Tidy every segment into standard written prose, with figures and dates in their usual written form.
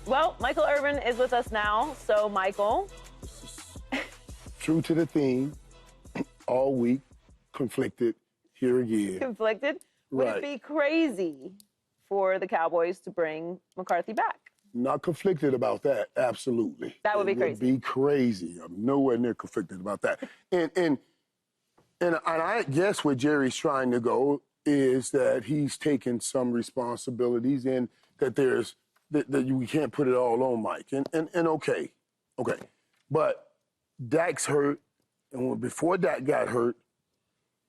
Well, Michael Irvin is with us now. So, Michael. True to the theme, all week, conflicted, here again. Conflicted? Would it be crazy for the Cowboys to bring McCarthy back? Not conflicted about that, absolutely. That would be crazy. It would be crazy. I'm nowhere near conflicted about that. And I guess where Jerry's trying to go is that he's taken some responsibilities and that we can't put it all on Mike. And okay. But Dak's hurt, and before Dak got hurt,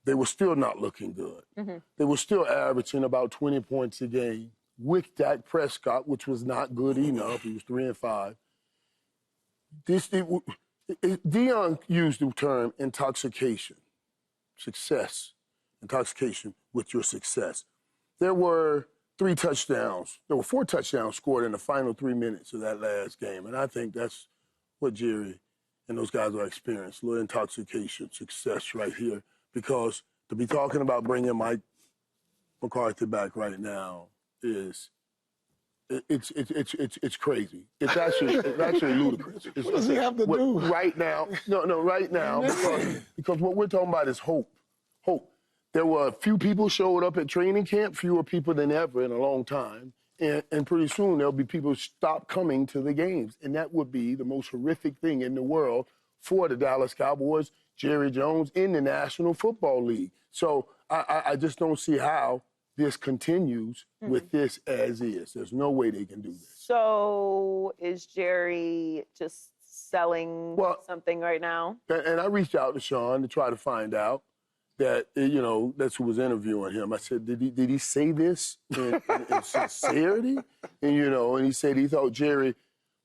they were still not looking good. Mm-hmm. They were still averaging about 20 points a game with Dak Prescott, which was not good enough. He was 3-5. Deion used the term intoxication, intoxication with your success. There were 4 touchdowns scored in the final 3 minutes of that last game, and I think that's what Jerry and those guys are experiencing, a little intoxication, success right here, because to be talking about bringing Mike McCarthy back right now it's crazy. It's actually ludicrous. What does he have to do? Right now, right now, because what we're talking about is hope. Hope. There were a few people showed up at training camp, fewer people than ever in a long time, and pretty soon there'll be people stop coming to the games, and that would be the most horrific thing in the world for the Dallas Cowboys, Jerry Jones, in the National Football League. So I just don't see how this continues with this as is. There's no way they can do this. So is Jerry just selling something right now? And I reached out to Sean to try to find out that, that's who was interviewing him. I said, did he say this in sincerity? And he said he thought Jerry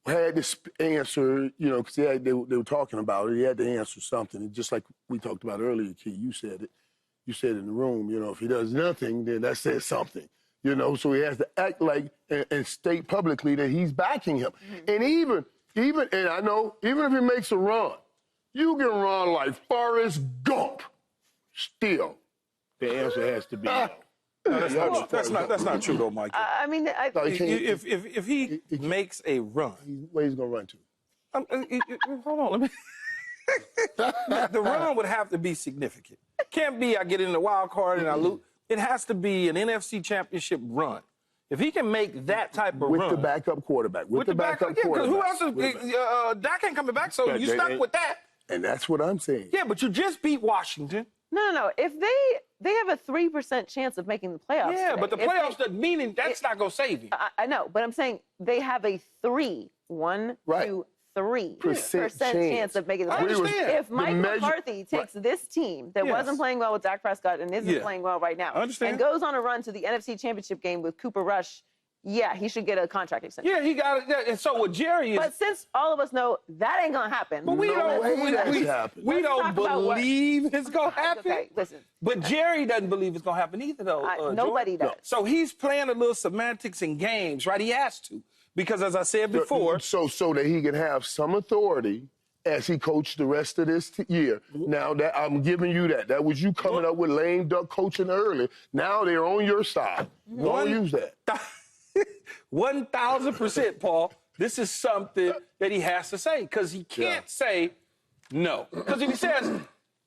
had to answer, because they were talking about it. He had to answer something. And just like we talked about earlier, Key, you said it. You said in the room, if he does nothing, then that says something. So he has to act like and state publicly that he's backing him. Mm-hmm. And and I know, even if he makes a run, you can run like Forrest Gump. Still, the answer has to be no. That's not true, though, Mike. I mean, if he makes a run, where he's gonna run to? Hold on, let me. The run would have to be significant. Can't be I get in the wild card and I lose. It has to be an NFC Championship run. If he can make that type of run with the backup quarterback, with the backup quarterback, who else is Dak ain't coming back, so you stuck with that. And that's what I'm saying. Yeah, but you just beat Washington. No. If they have a 3% chance of making the playoffs. Yeah, today. but the playoffs doesn't mean that's not going to save you. I know, but I'm saying they have a 3% chance of making the playoffs. If Mike McCarthy takes this team that wasn't playing well with Dak Prescott and isn't playing well right now and goes on a run to the NFC Championship game with Cooper Rush, he should get a contract extension. Yeah, he got it. Yeah, and so what Jerry is... But since all of us know that ain't going to happen... But we don't believe it's going to happen. Okay, listen. But Jerry doesn't believe it's going to happen either, though. Nobody does. So he's playing a little semantics and games, right? He has to. Because as I said before... So that he can have some authority as he coached the rest of this year. Now, that I'm giving you that. That was you coming up with lame duck coaching earlier. Now they're on your side. Don't use that. 1,000%, Paul. This is something that he has to say because he can't say no. Because if he says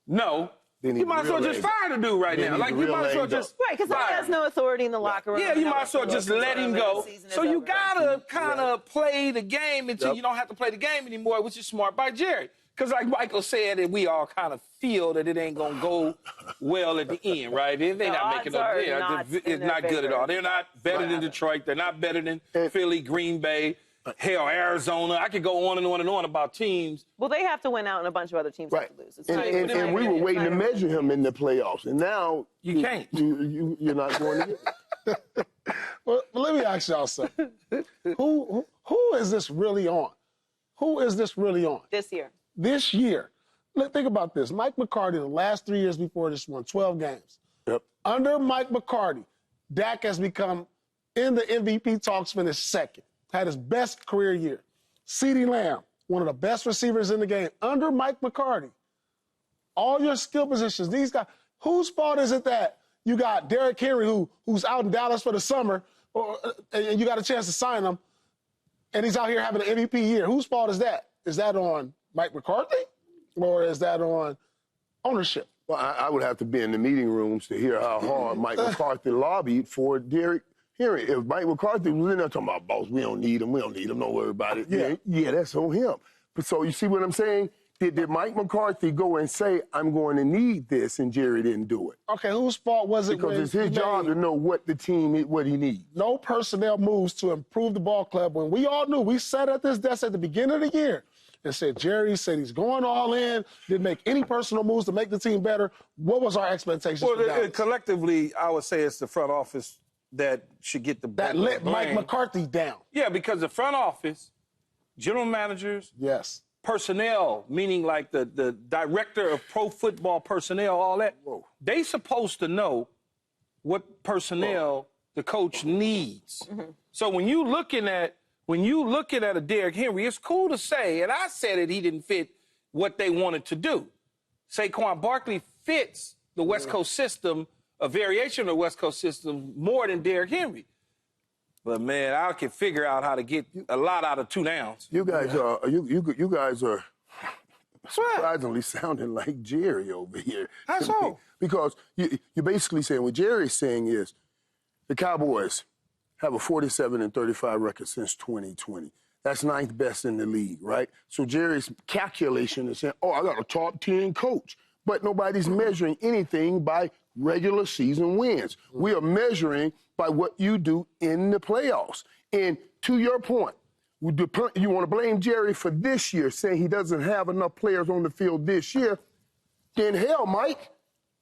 no, you might as well just fire the dude right now. Like, you might as well just... Right, because he has no authority in the locker room. Yeah, you might as well just let him go. So you got to kind of play the game until you don't have to play the game anymore, which is smart by Jerry. Because like Michael said, and we all kind of feel that it ain't going to go well at the end, right? They're not making it's not good at all. They're not better than Detroit. They're not better than Philly, Green Bay, hell, Arizona. I could go on and on and on about teams. Well, they have to win out and a bunch of other teams have to lose. And we were waiting to measure him in the playoffs. And now you can't. You're not going to get Well, let me ask y'all something. Who is this really on? Who is this really on? This year. This year. Look, think about this. Mike McCarthy, the last 3 years before this, won 12 games. Yep. Under Mike McCarthy, Dak has become in the MVP talks, finished second. Had his best career year. CeeDee Lamb, one of the best receivers in the game. Under Mike McCarthy, all your skill positions, these guys, whose fault is it that you got Derrick Henry, who's out in Dallas for the summer, and you got a chance to sign him, and he's out here having an MVP year. Whose fault is that? Is that on Mike McCarthy, or is that on ownership? Well, I would have to be in the meeting rooms to hear how hard Mike McCarthy lobbied for Derrick Henry. If Mike McCarthy was in there talking about, boss, we don't need him, don't worry about it. Yeah, that's on him. But so you see what I'm saying? Did Mike McCarthy go and say, I'm going to need this, and Jerry didn't do it? Okay, whose fault was it? Because it's his job to know what the team, what he needs. No personnel moves to improve the ball club when we all knew. We sat at this desk at the beginning of the year and said, Jerry said he's going all in, didn't make any personal moves to make the team better. What was our expectations for Dallas? Collectively, I would say it's the front office that should get the that let Mike McCarthy down. Yeah, because the front office, general managers, yes, personnel, meaning like the director of pro football personnel, all that, they supposed to know what personnel the coach needs. So when you looking at a Derrick Henry, it's cool to say, and I said it, he didn't fit what they wanted to do. Saquon Barkley fits the West Coast system, a variation of the West Coast system, more than Derrick Henry. But man, I can figure out how to get a lot out of 2 downs. You guys are surprisingly sounding like Jerry over here. That's all. Because you're basically saying what Jerry's saying is the Cowboys have a 47-35 record since 2020. That's 9th best in the league, right? So Jerry's calculation is saying, I got a top 10 coach. But nobody's measuring anything by regular season wins. We are measuring by what you do in the playoffs. And to your point, you want to blame Jerry for this year, saying he doesn't have enough players on the field this year. Then hell, Mike,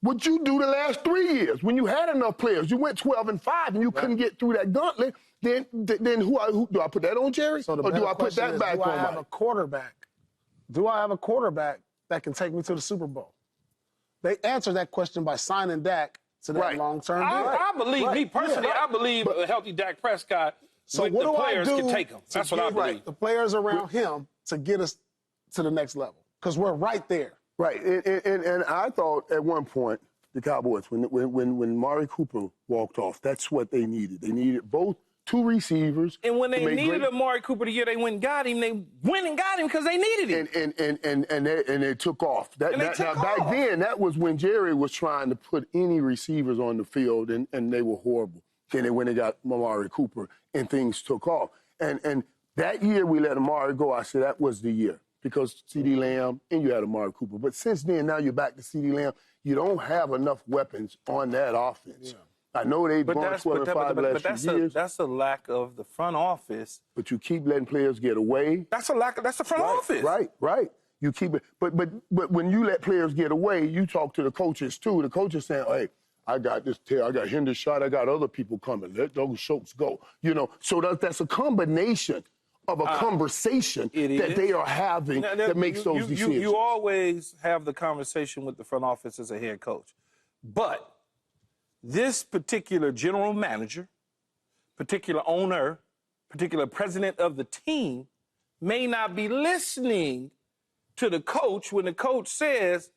what you do the last 3 years when you had enough players, you went 12-5 and you couldn't get through that gauntlet. Then who do I put that on, Jerry? So or do I put that back on Mike? Do I have a quarterback? Do I have a quarterback that can take me to the Super Bowl? They answered that question by signing Dak to that long-term deal. I believe, me personally, I believe a healthy Dak Prescott, so with what the do players I do can take him. That's what I believe. The players around him to get us to the next level, because we're right there. Right, and I thought at one point, the Cowboys, when Mari Cooper walked off, that's what they needed. They needed both 2 receivers. And when they needed Amari Cooper the year they went and got him, they went and got him because they needed him. And they took off. Back then, that was when Jerry was trying to put any receivers on the field, and they were horrible. Then they went and got Amari Cooper, and things took off. And that year we let Amari go, I said that was the year, because CeeDee Lamb and you had Amari Cooper. But since then, now you're back to CeeDee Lamb. You don't have enough weapons on that offense. Yeah. I know they've gone 12-5 last few years. That's a lack of the front office. But you keep letting players get away. That's the front office. Right. You keep it. But when you let players get away, you talk to the coaches too. The coaches saying, hey, I got this tail, I got Hendershot, I got other people coming. Let those Schultz go. So that's a combination of a conversation that they are having that makes those decisions. You always have the conversation with the front office as a head coach. But this particular general manager, particular owner, particular president of the team may not be listening to the coach when the coach says,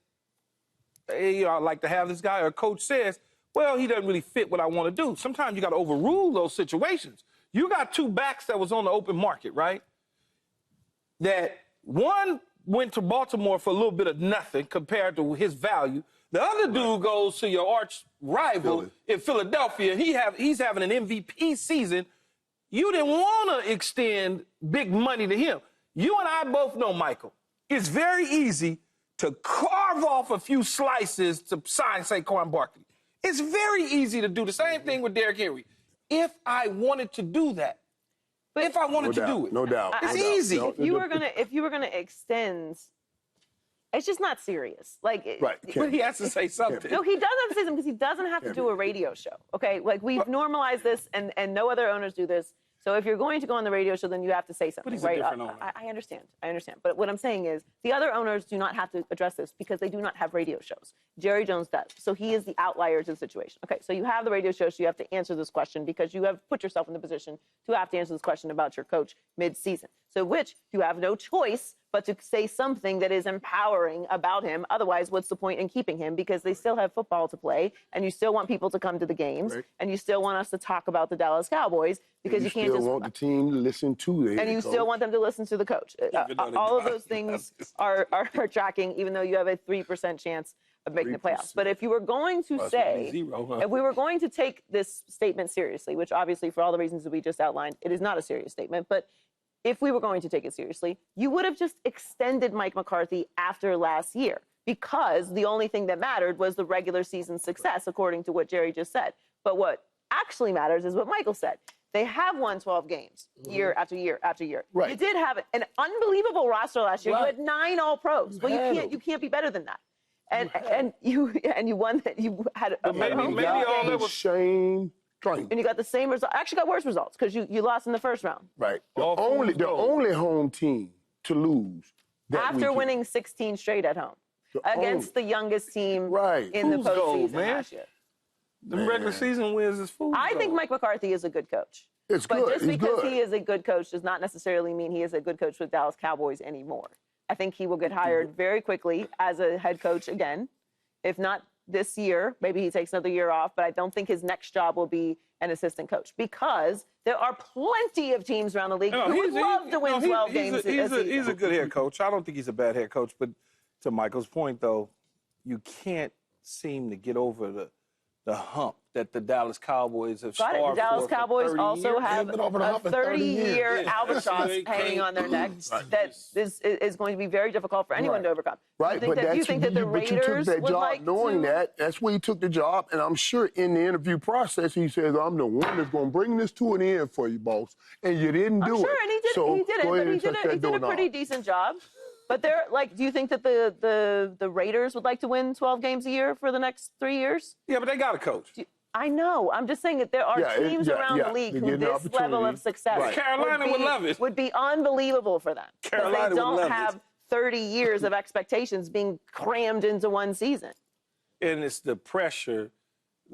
hey, I'd like to have this guy, or coach says, well, he doesn't really fit what I want to do. Sometimes you got to overrule those situations. You got 2 backs that was on the open market, right? That one went to Baltimore for a little bit of nothing compared to his value. The other dude goes to your arch rival in Philadelphia. He's having an MVP season. You didn't want to extend big money to him. You and I both know, Michael, it's very easy to carve off a few slices to sign Saquon Barkley. It's very easy to do the same thing with Derrick Henry. If I wanted to do that, if I wanted to do it. No doubt. It's easy. If you were gonna extend, it's just not serious. Like, but he has to say something. No, he does have to say something because he doesn't have to do a radio show. Okay, like we've normalized this, and no other owners do this. So if you're going to go on the radio show, then you have to say something, but he's right? A different owner. I understand. But what I'm saying is the other owners do not have to address this because they do not have radio shows. Jerry Jones does. So he is the outlier to the situation. Okay, so you have the radio show, so you have to answer this question because you have put yourself in the position to have to answer this question about your coach mid-season. So which you have no choice but to say something that is empowering about him. Otherwise, what's the point in keeping him? Because they still have football to play, and you still want people to come to the games, and you still want us to talk about the Dallas Cowboys, because you can't just want the team to listen to it. And you still want them to listen to the coach. All of those things are tracking, even though you have a 3% chance of making the playoffs. But if you were going to say, if we were going to take this statement seriously, which obviously for all the reasons that we just outlined, it is not a serious statement, but if we were going to take it seriously, you would have just extended Mike McCarthy after last year, because the only thing that mattered was the regular season success, according to what Jerry just said. But what actually matters is what Michael said. They have won 12 games year after year after year. Right. You did have an unbelievable roster last year. You had 9 All-Pros. Well, you can't be better than that. And you won that. You had maybe all that was Shane. And you got the same result. Actually, got worse results because you lost in the first round. Right. The only home team to lose after winning 16 straight at home against the youngest team in the postseason last year. The regular season wins is food. I think Mike McCarthy is a good coach. It's but good. Just because he is a good coach does not necessarily mean he is a good coach with Dallas Cowboys anymore. I think he will get hired very quickly as a head coach again. If not this year, maybe he takes another year off, but I don't think his next job will be an assistant coach, because there are plenty of teams around the league who would love to win 12 games. He's a good head coach. I don't think he's a bad head coach, but to Michael's point, though, you can't seem to get over the hump that the Dallas Cowboys have started for. The Dallas Cowboys also have a 30-year albatross hanging on their necks that is going to be very difficult for anyone to overcome. Right, but you think that the Raiders you took that would job like knowing that's where he took the job, and I'm sure in the interview process he says, I'm the one that's going to bring this to an end for you, boss, and you didn't do it. Sure, and he did it, but he did a pretty decent job. But do you think that the Raiders would like to win 12 games a year for the next 3 years? Yeah, but they got a coach. I know. I'm just saying that there are teams around the league who this level of success Carolina would love it. Would be unbelievable for them. Carolina they don't would love have 30 years of expectations being crammed into one season. And it's the pressure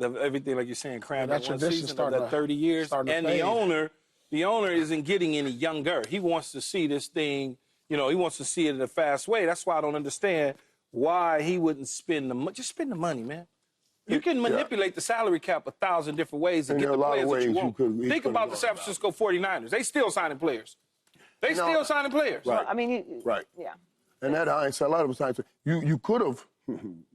of everything, like you're saying, crammed into one season of that 30 years. And the owner isn't getting any younger. He wants to see this thing. He wants to see it in a fast way. That's why I don't understand why he wouldn't spend the money. Just spend the money, man. You can manipulate the salary cap 1,000 different ways to get the players that you want. Think about the San Francisco 49ers. They still signing players. Still signing players. Right. I mean, yeah. And that hindsight, a lot of times, you could have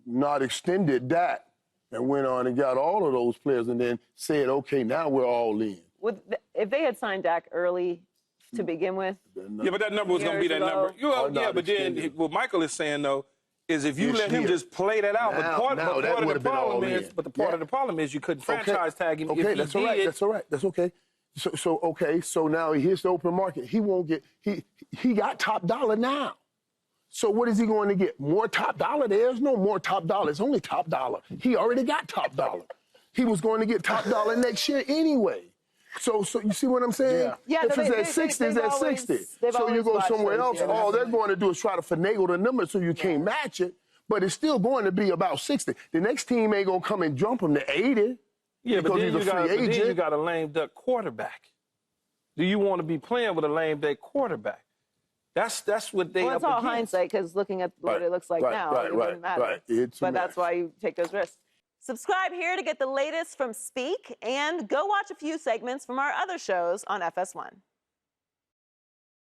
not extended that and went on and got all of those players and then said, okay, now we're all in. If they had signed Dak early to begin with. Yeah, but that number was going to be that number. But then what Michael is saying, though, is if you let him just play that out. But part of the problem is you couldn't franchise tag him. Okay, that's all right. That's all right. That's okay. So now here's the open market. He won't get he got top dollar now. So what is he going to get? More top dollar? There's no more top dollar. It's only top dollar. He already got top dollar. He was going to get top dollar next year anyway. So you see what I'm saying? Yeah. If it's at 60, it's at 60. So you go somewhere else, all they're going to do is try to finagle the number so you can't match it, but it's still going to be about 60. The next team ain't going to come and jump him to 80 because he's a free agent. Then you got a lame duck quarterback. Do you want to be playing with a lame duck quarterback? That's what they. Well, it's all hindsight because looking at what it looks like now, it doesn't matter. But that's why you take those risks. Subscribe here to get the latest from Speak, and go watch a few segments from our other shows on FS1.